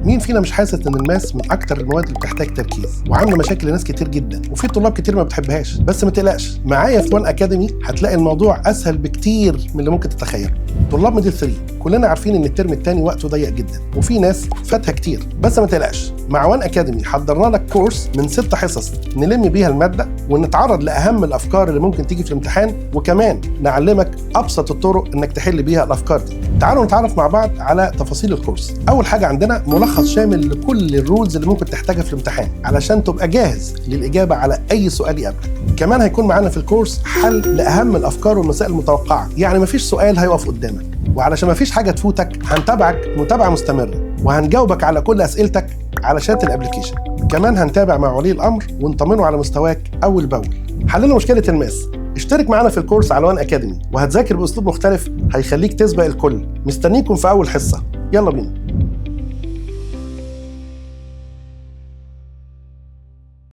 مين فينا مش حاسس ان الماس من اكتر المواد اللي بتحتاج تركيز وعامله مشاكل لناس كتير جدا، وفي طلاب كتير ما بتحبهاش؟ بس ما تقلقش، معايا في وان اكاديمي هتلاقي الموضوع اسهل بكتير من اللي ممكن تتخيله. طلاب ميدل 3 كلنا عارفين ان الترم الثاني وقته ضيق جدا وفي ناس فاتها كتير، بس ما تقلقش، مع وان اكاديمي حضرنا لك كورس من 6 حصص نلم بيها الماده ونتعرض لاهم الافكار اللي ممكن تيجي في الامتحان، وكمان نعلمك ابسط الطرق انك تحل بيها الافكار دي. تعالوا نتعرف مع بعض على تفاصيل الكورس. اول حاجه عندنا ملخص شامل لكل الرولز اللي ممكن تحتاجها في الامتحان علشان تبقى جاهز للاجابه على اي سؤال يقابلك. كمان هيكون معانا في الكورس حل لاهم الافكار والمسائل المتوقعه، يعني مفيش سؤال هيقف قدامك، وعلشان مفيش حاجه تفوتك هنتابعك متابعه مستمره وهنجاوبك على كل اسئلتك على شات الابلكيشن. كمان هنتابع مع ولي الامر ونطمنه على مستواك اول باول. حللنا مشكله الماس. اشترك معنا في الكورس على وان اكاديمي وهتذاكر باسلوب مختلف هيخليك تسبق الكل. مستنيكم في اول حصه، يلا بينا.